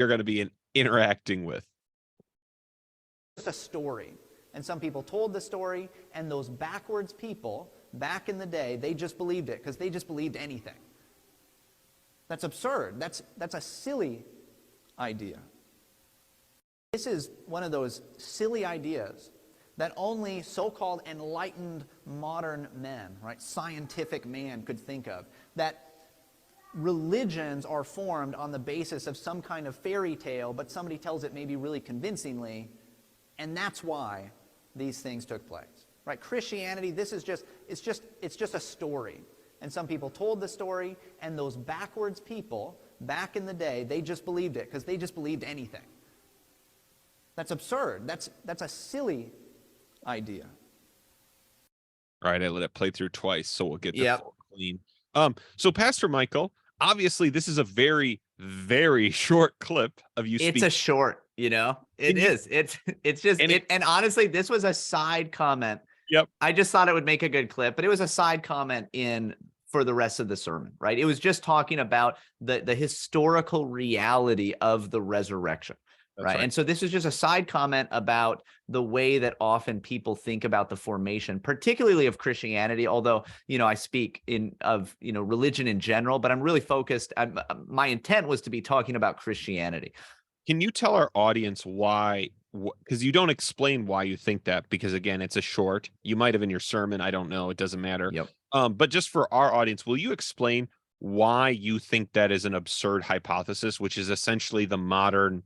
you're going to be interacting with. Just a story. And some people told the story, and those backwards people, back in the day, they just believed it because they just believed anything. That's absurd. That's a silly idea. This is one of those silly ideas that only so-called enlightened modern men, right, scientific man could think of, that religions are formed on the basis of some kind of fairy tale, but somebody tells it maybe really convincingly, and that's why these things took place. Right? Christianity, this is just, it's just a story. And some people told the story, and those backwards people, back in the day, they just believed it because they just believed anything. That's absurd. That's a silly idea. All right, I let it play through twice, so we'll get the Yep. full clean. So Pastor Michael, obviously this is a very, very short clip of you It's speaking. a short, you know, it is. It's just, and honestly, this was a side comment. Yep. I just thought it would make a good clip, but it was a side comment for the rest of the sermon, right? It was just talking about the historical reality of the resurrection. Right. And so this is just a side comment about the way that often people think about the formation, particularly of Christianity, although, you know, I speak of religion in general, but I'm really focused. My intent was to be talking about Christianity. Can you tell our audience why, because you don't explain why you think that, because again, it's a short, you might have in your sermon, I don't know, it doesn't matter. Yep. But just for our audience, will you explain why you think that is an absurd hypothesis, which is essentially the modern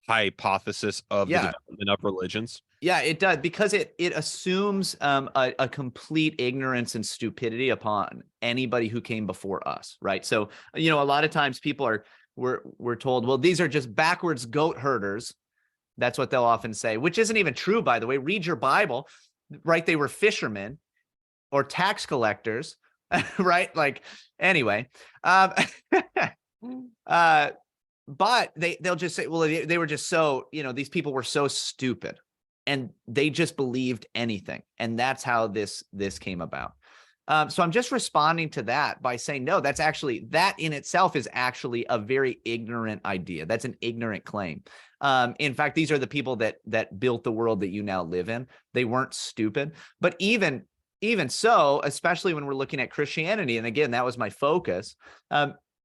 hypothesis of the development of religions? Yeah, it does, because it assumes a complete ignorance and stupidity upon anybody who came before us, right? So, you know, a lot of times people we're told, well, these are just backwards goat herders. That's what they'll often say, which isn't even true, by the way. Read your Bible, right? They were fishermen or tax collectors, right? Like, anyway, but they'll just say, well, they were just so, you know, these people were so stupid and they just believed anything. And that's how this came about. So I'm just responding to that by saying, no, that in itself is actually a very ignorant idea. That's an ignorant claim. In fact, these are the people that built the world that you now live in. They weren't stupid. But even so, especially when we're looking at Christianity, and again, that was my focus,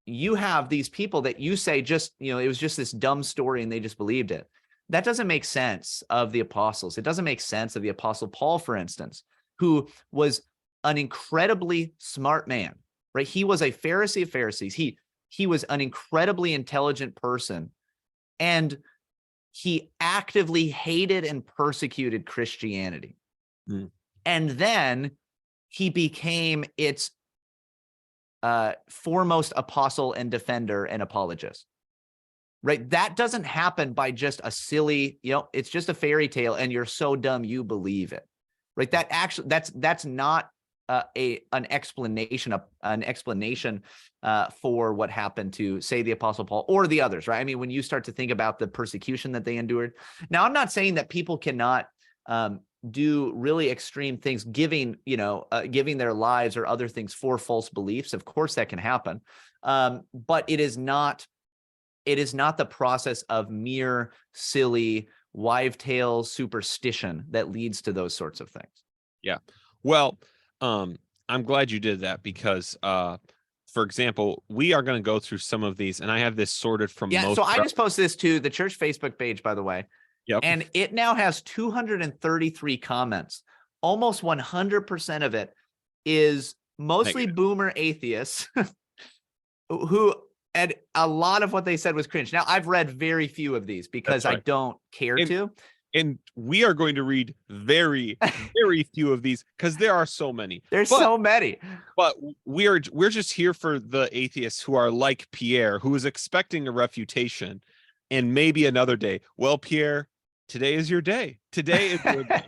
you have these people that you say just, you know, it was just this dumb story and they just believed it. That doesn't make sense of the apostles. It doesn't make sense of the apostle Paul, for instance, who was an incredibly smart man, right? He was a Pharisee of Pharisees. He was an incredibly intelligent person, and he actively hated and persecuted Christianity. And then he became its foremost apostle and defender and apologist, right? That doesn't happen by just a silly, you know, it's just a fairy tale and you're so dumb you believe it, right? That actually, that's not an explanation for what happened to, say, the apostle Paul or the others, right? I mean, when you start to think about the persecution that they endured. Now, I'm not saying that people cannot do really extreme things, giving their lives or other things for false beliefs. Of course that can happen. But it is not the process of mere silly wives' superstition that leads to those sorts of things. Yeah. Well, I'm glad you did that because, for example, we are going to go through some of these, and I have this sorted from most. So I just posted this to the church Facebook page, by the way. Yep. And it now has 233 comments. Almost 100% of it is mostly boomer atheists who, and a lot of what they said was cringe. Now, I've read very few of these because I don't care to. And we are going to read very, very few of these because there are so many. There's so many. But we're just here for the atheists who are like Pierre, who is expecting a refutation, and maybe another day. Well, Pierre, today is your day. Today is your day.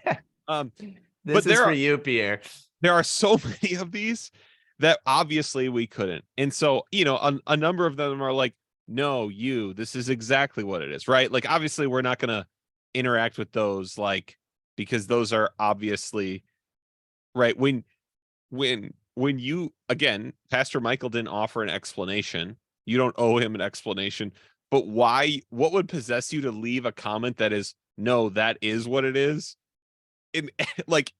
This is for you, Pierre. There are so many of these that obviously we couldn't. And so, you know, a number of them are like, no, this is exactly what it is, right? Like, obviously, we're not going to interact with those, like, because those are obviously, right? When you, again, Pastor Michael didn't offer an explanation. You don't owe him an explanation. but why, what would possess you to leave a comment that is, no, that is what it is? In like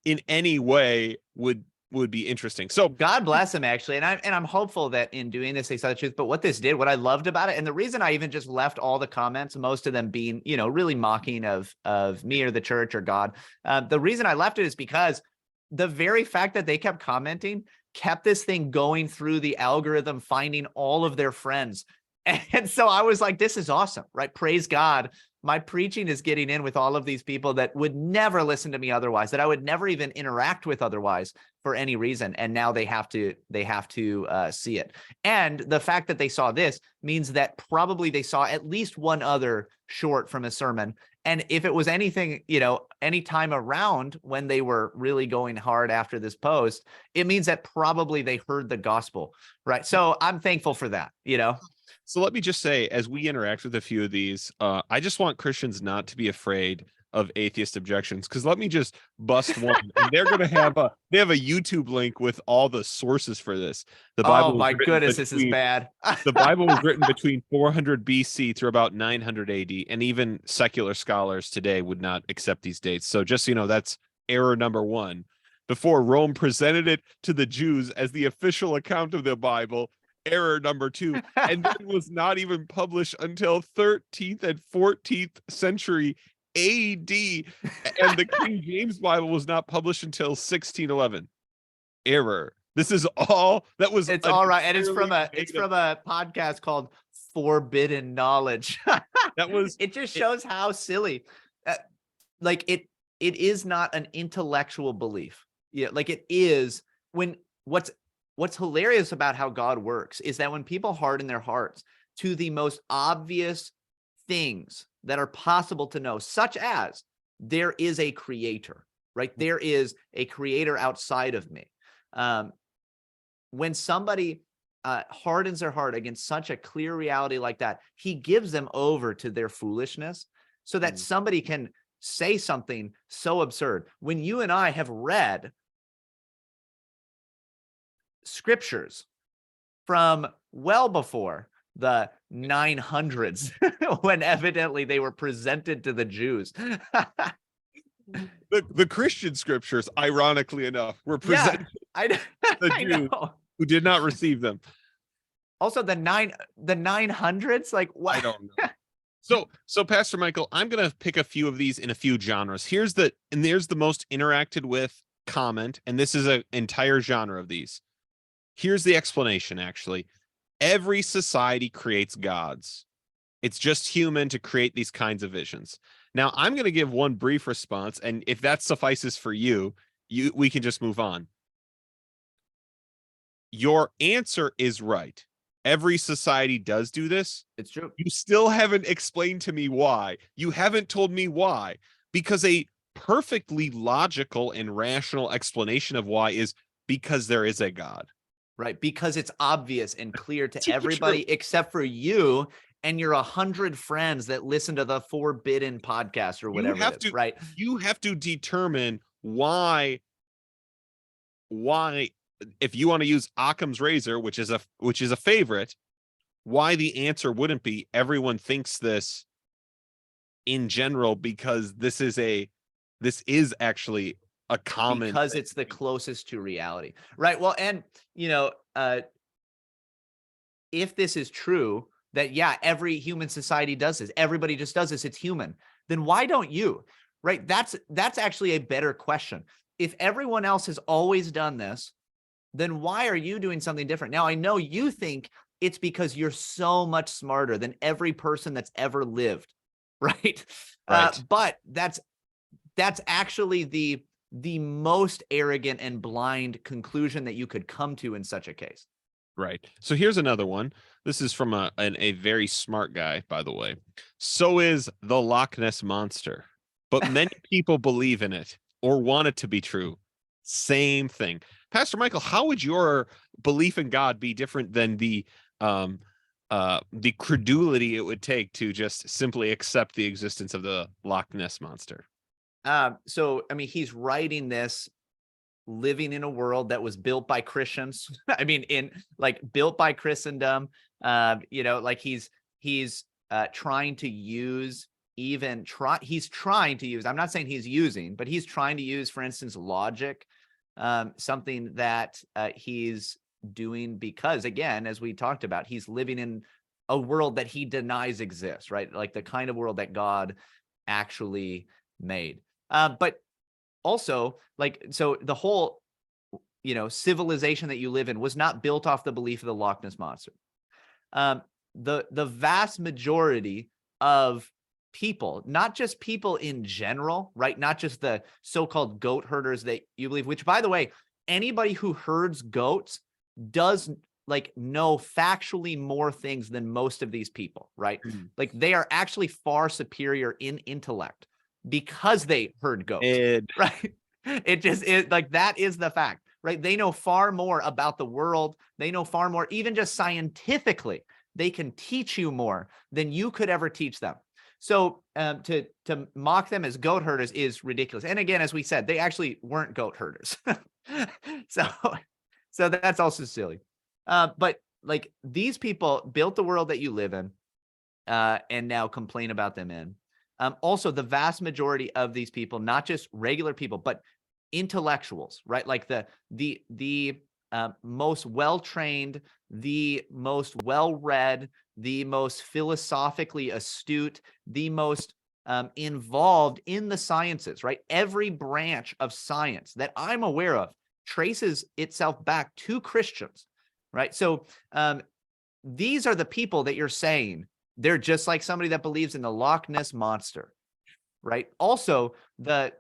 in any way would be interesting. So God bless him, actually. And I'm hopeful that in doing this, they saw the truth. But what this did, what I loved about it, and the reason I even just left all the comments, most of them being, you know, really mocking of me or the church or God. The reason I left it is because the very fact that they kept commenting kept this thing going through the algorithm, finding all of their friends. And so I was like, this is awesome, right? Praise God. My preaching is getting in with all of these people that would never listen to me otherwise, that I would never even interact with otherwise for any reason. And now they have to see it. And the fact that they saw this means that probably they saw at least one other short from a sermon. And if it was anything, you know, any time around when they were really going hard after this post, it means that probably they heard the gospel, right? So I'm thankful for that, you know? So let me just say, as we interact with a few of these, I just want Christians not to be afraid of atheist objections, because let me just bust one. And they're going to have a YouTube link with all the sources for this. The Bible. Oh my goodness, this is bad. The Bible was written between 400 BC through about 900 AD, and even secular scholars today would not accept these dates. So just, you know, that's error number one. Before Rome presented it to the Jews as the official account of the Bible, error number two, and it was not even published until 13th and 14th century AD, and the King James Bible was not published until 1611. Error. This is all that was. It's all right, and it's from a podcast called Forbidden Knowledge. That was. It just shows how silly, like it is not an intellectual belief. Yeah, like it is when what's hilarious about how God works is that when people harden their hearts to the most obvious things that are possible to know, such as there is a creator, right? There is a creator outside of me. When somebody hardens their heart against such a clear reality like that, he gives them over to their foolishness so that somebody can say something so absurd. When you and I have read scriptures from well before the 900s, when evidently they were presented to the Jews. The Christian scriptures, ironically enough, were presented to the Jews who did not receive them. Also, the 900s, like what? I don't know. So Pastor Michael, I'm gonna pick a few of these in a few genres. There's the most interacted with comment, and this is an entire genre of these. Here's the explanation, actually. Every society creates gods. It's just human to create these kinds of visions. Now, I'm going to give one brief response, and if that suffices for you, we can just move on. Your answer is right. Every society does do this. It's true. You still haven't explained to me why. You haven't told me why, because a perfectly logical and rational explanation of why is because there is a God. Right, because it's obvious and clear to everybody except for you and your 100 friends that listen to the Forbidden podcast or whatever it is, right? You have to determine why, if you want to use Occam's razor, which is a favorite, why the answer wouldn't be everyone thinks this in general, because this is actually a common, because it's the closest to reality, right? Well, and you know, if this is true, that yeah, every human society does this, everybody just does this, it's human, then why don't you, right? That's actually a better question. If everyone else has always done this, then why are you doing something different? Now, I know you think it's because you're so much smarter than every person that's ever lived, right? But that's actually the most arrogant and blind conclusion that you could come to in such a case. Right. So here's another one. This is from a very smart guy, by the way. So is the Loch Ness Monster, but many people believe in it or want it to be true. Same thing. Pastor Michael, how would your belief in God be different than the credulity it would take to just simply accept the existence of the Loch Ness Monster? So, I mean, he's writing this living in a world that was built by Christians. I mean, built by Christendom. You know, like he's he's trying to use he's trying to use, I'm not saying he's using, but he's trying to use, for instance, logic, something that he's doing because, again, as we talked about, he's living in a world that he denies exists, right? Like the kind of world that God actually made. But also, like, so the whole, civilization that you live in was not built off the belief of the Loch Ness Monster. The vast majority of people, not just people in general, right? Not just the so-called goat herders that you believe, which, by the way, anybody who herds goats does know factually more things than most of these people, right? Like they are actually far superior in intellect because they herd goats, right? It just is like, that is the fact, right? They know far more about the world. They know far more, even just scientifically, they can teach you more than you could ever teach them. So to mock them as goat herders is ridiculous. And again, as we said, they actually weren't goat herders. So that's also silly. But like, these people built the world that you live in, and now complain about them in. Also, the vast majority of these people, not just regular people, but intellectuals, right? Like the most well-trained, the most well-read, the most philosophically astute, the most involved in the sciences, right? Every branch of science that I'm aware of traces itself back to Christians, right? So these are the people that you're saying they're just like somebody that believes in the Loch Ness Monster, right? Also, the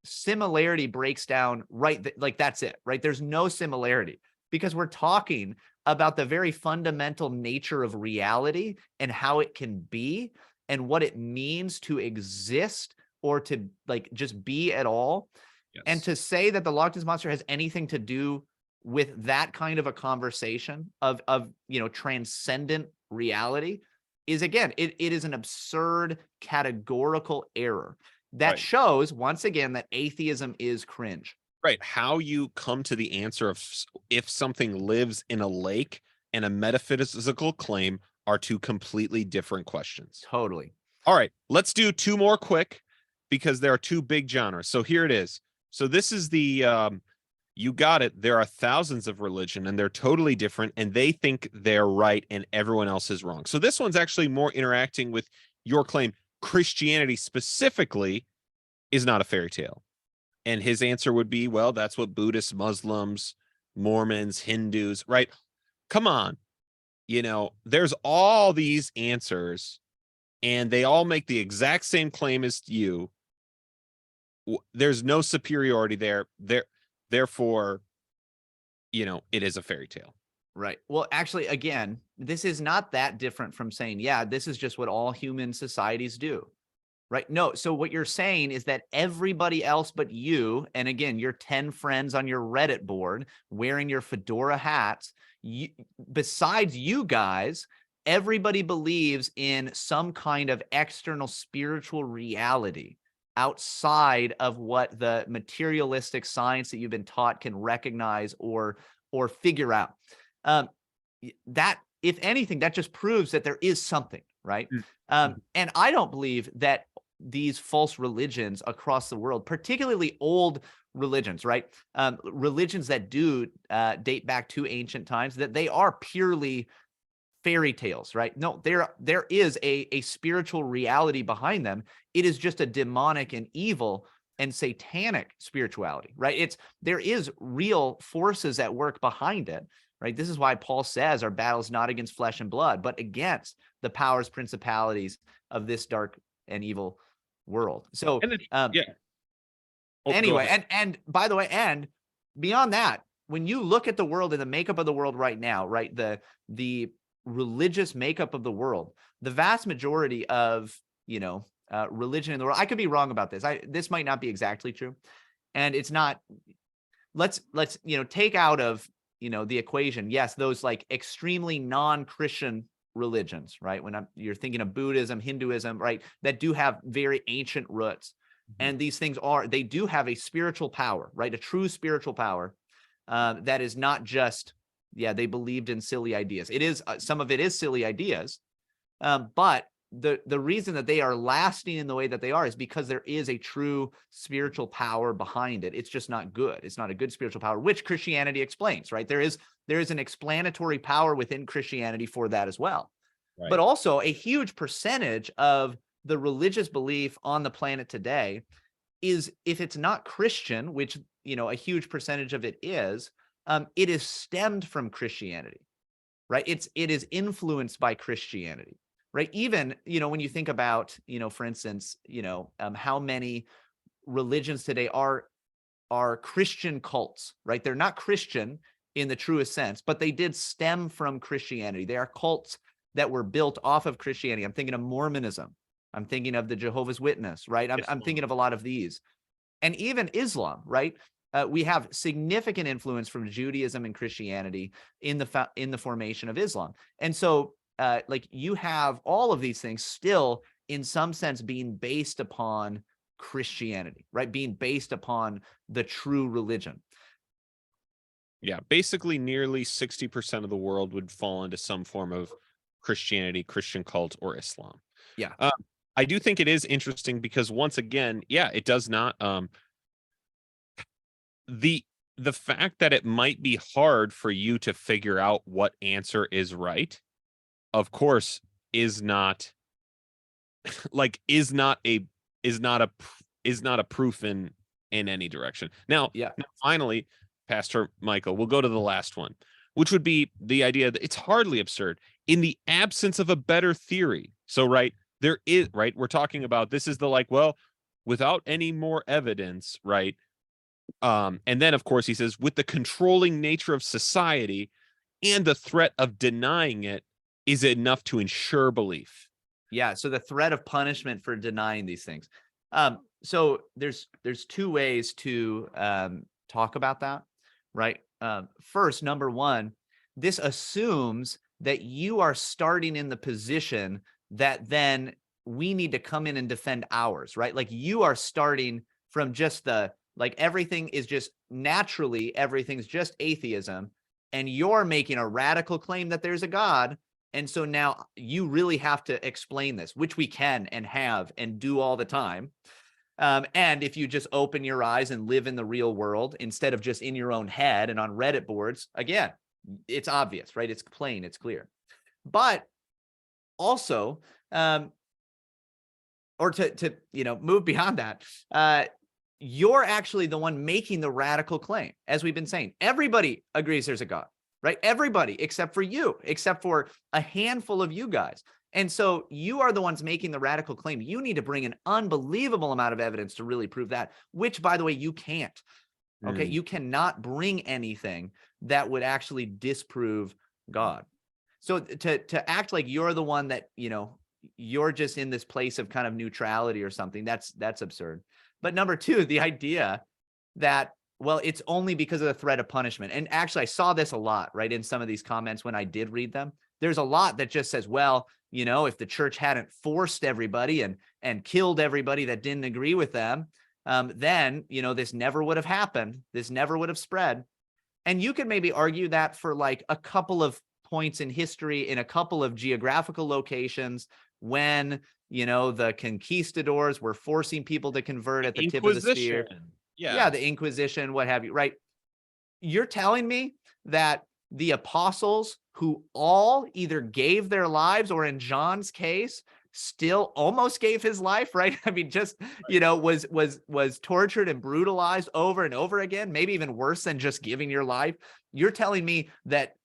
similarity breaks down, right? Like, that's it, right? There's no similarity because we're talking about the very fundamental nature of reality and how it can be and what it means to exist or to just be at all. Yes. And to say that the Loch Ness Monster has anything to do with that kind of a conversation of transcendent reality is, again, it is an absurd categorical error that shows, once again, that atheism is cringe. Right. How you come to the answer of if something lives in a lake and a metaphysical claim are two completely different questions. Totally. All right, let's do two more quick because there are two big genres. So here it is. So this is the you got it. There are thousands of religion and they're totally different and they think they're right and everyone else is wrong. So this one's actually more interacting with your claim. Christianity specifically is not a fairy tale. And his answer would be, well, that's what Buddhists, Muslims, Mormons, Hindus, right? Come on. There's all these answers and they all make the exact same claim as you. There's no superiority there. Therefore, it is a fairy tale. Right. Well, actually, again, this is not that different from saying, yeah, this is just what all human societies do. Right. No. So what you're saying is that everybody else but you, and again, your 10 friends on your Reddit board wearing your fedora hats, besides you guys, everybody believes in some kind of external spiritual reality outside of what the materialistic science that you've been taught can recognize or figure out. That, if anything, that just proves that there is something, right? And I don't believe that these false religions across the world, particularly old religions, right? Religions that do date back to ancient times, that they are purely fairy tales, right? No, there is a spiritual reality behind them. It is just a demonic and evil and satanic spirituality, right? There is real forces at work behind it, right? This is why Paul says our battle is not against flesh and blood, but against the powers, principalities of this dark and evil world. So, anyway, and by the way, and beyond that, when you look at the world and the makeup of the world right now, right, the religious makeup of the world, the vast majority of religion in the world, I could be wrong about this. This might not be exactly true, and it's not. Let's take out of the equation, yes, those like extremely non-Christian religions, right? When you're thinking of Buddhism, Hinduism, right, that do have very ancient roots, and these things they do have a spiritual power, right? A true spiritual power that is not just, they believed in silly ideas. It is some of it is silly ideas, But the reason that they are lasting in the way that they are is because there is a true spiritual power behind it. It's just not good. It's not a good spiritual power, which Christianity explains, right? There is an explanatory power within Christianity for that as well. Right. But also a huge percentage of the religious belief on the planet today is, if it's not Christian, which, a huge percentage of it is stemmed from Christianity, right? It is influenced by Christianity, right? Even, when you think about, for instance, how many religions today are Christian cults, right? They're not Christian in the truest sense, but they did stem from Christianity. They are cults that were built off of Christianity. I'm thinking of Mormonism. I'm thinking of the Jehovah's Witness, right? I'm thinking of a lot of these. And even Islam, right? We have significant influence from Judaism and Christianity in the formation of Islam. And so like you have all of these things still in some sense being based upon Christianity, right? Being based upon the true religion. Yeah, basically nearly 60% of the world would fall into some form of Christianity, Christian cult, or Islam. Yeah. I do think it is interesting because once again, yeah, it does not the fact that it might be hard for you to figure out what answer is right, of course, is not like is not a proof in any direction. Now, Yeah. finally, Pastor Michael, we'll go to the last one, which would be the idea that it's hardly absurd in the absence of a better theory. So, right, there is, right, we're talking about this is the like, well, without any more evidence, right? And then, of course, he says, with the controlling nature of society and the threat of denying it is enough to ensure belief. Yeah. So the threat of punishment for denying these things. So there's two ways to talk about that, right? First, number one, this assumes that you are starting in the position that then we need to come in and defend ours, right? Like you are starting from just everything is just naturally, everything's just atheism. And you're making a radical claim that there's a God. And so now you really have to explain this, which we can and have and do all the time. And if you just open your eyes and live in the real world instead of just in your own head and on Reddit boards, again, it's obvious, right? It's plain, it's clear. But also, or to move beyond that, you're actually the one making the radical claim. As we've been saying, everybody agrees there's a God, right? Everybody except for you, except for a handful of you guys. And so you are the ones making the radical claim. You need to bring an unbelievable amount of evidence to really prove that, which, by the way, you can't. Okay. You cannot bring anything that would actually disprove God. So to act like you're the one that, you're just in this place of kind of neutrality or something, that's absurd. But number two, the idea that, well, it's only because of the threat of punishment. And actually, I saw this a lot, right, in some of these comments when I did read them. There's a lot that just says, well, if the church hadn't forced everybody and killed everybody that didn't agree with them, then, this never would have happened. This never would have spread. And you could maybe argue that for like a couple of points in history in a couple of geographical locations when, the conquistadors were forcing people to convert at the tip of the spear. Yeah, the Inquisition, what have you, right? You're telling me that the apostles who all either gave their lives or in John's case, still almost gave his life, right? I mean, just, was tortured and brutalized over and over again, maybe even worse than just giving your life. You're telling me that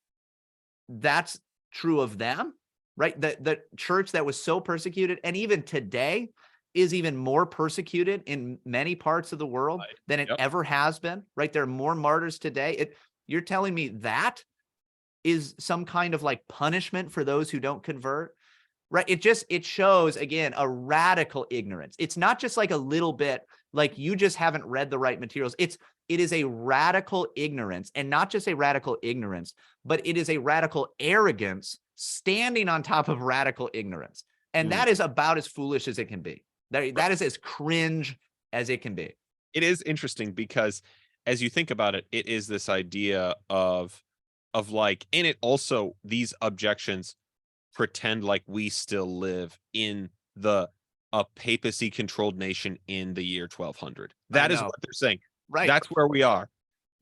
that's true of them, right? The church that was so persecuted and even today is even more persecuted in many parts of the world than it ever has been, right? There are more martyrs today. You're telling me that is some kind of like punishment for those who don't convert, right? It shows, again, a radical ignorance. It's not just like a little bit, like you just haven't read the right materials. It is a radical ignorance, and not just a radical ignorance, but it is a radical arrogance standing on top of radical ignorance. And that is about as foolish as it can be. That is as cringe as it can be. It is interesting because as you think about it, it is this idea of like, and it also, these objections pretend like we still live in a papacy controlled nation in the year 1200. That is know. what they're saying. Right. That's where we are.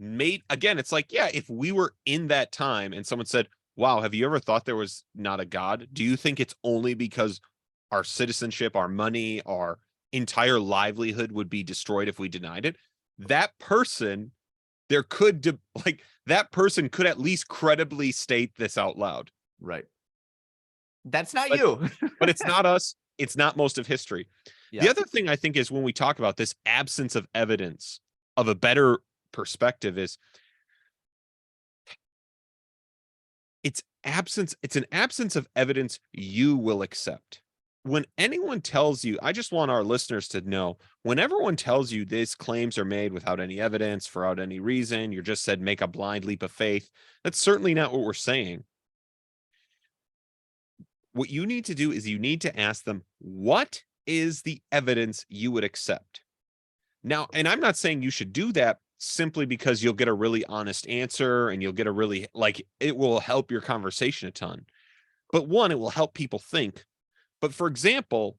Again, it's like, yeah, if we were in that time and someone said, wow, have you ever thought there was not a God? Do you think it's only because our citizenship, our money, our entire livelihood would be destroyed if we denied it? That person, that person could at least credibly state this out loud. Right. That's not But- you. But it's not us. It's not most of history. Yeah. The other thing I think is when we talk about this absence of evidence of a better perspective is it's an absence of evidence you will accept. When anyone tells you, I just want our listeners to know, when everyone tells you these claims are made without any evidence, without any reason, you're just said make a blind leap of faith, that's certainly not what we're saying. What you need to do is you need to ask them, what is the evidence you would accept? Now, and I'm not saying you should do that simply because you'll get a really honest answer and you'll get a really, it will help your conversation a ton. But one, it will help people think. But for example,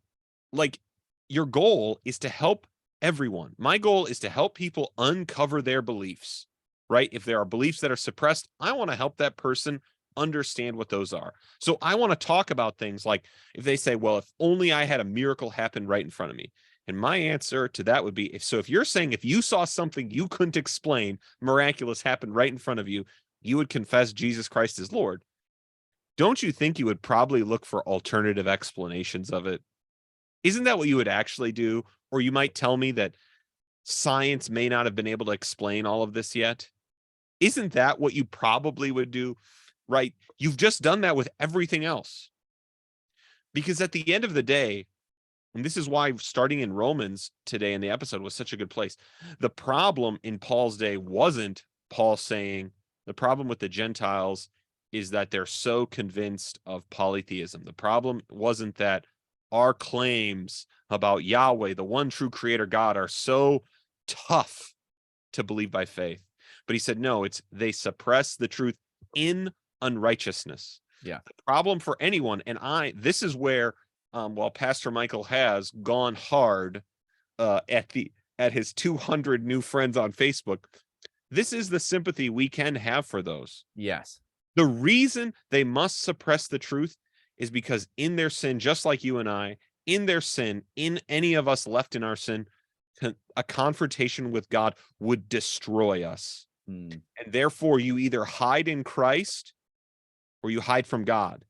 your goal is to help everyone. My goal is to help people uncover their beliefs, right? If there are beliefs that are suppressed, I want to help that person understand what those are. So I want to talk about things like if they say, well, if only I had a miracle happen right in front of me. And my answer to that would be, if you're saying if you saw something you couldn't explain, miraculous happen right in front of you, you would confess Jesus Christ as Lord. Don't you think you would probably look for alternative explanations of it? Isn't that what you would actually do? Or you might tell me that science may not have been able to explain all of this yet. Isn't that what you probably would do? Right? You've just done that with everything else. Because at the end of the day, and this is why starting in Romans today in the episode was such a good place. The problem in Paul's day wasn't Paul saying the problem with the Gentiles is that they're so convinced of polytheism. The problem wasn't that our claims about Yahweh, the one true creator God, are so tough to believe by faith. But he said, no, they suppress the truth in unrighteousness. Yeah. The problem for anyone, and this is where while Pastor Michael has gone hard at his 200 new friends on Facebook, this is the sympathy we can have for those. Yes. The reason they must suppress the truth is because in their sin, just like you and I, in their sin, in any of us left in our sin, a confrontation with God would destroy us. And therefore, you either hide in Christ or you hide from God.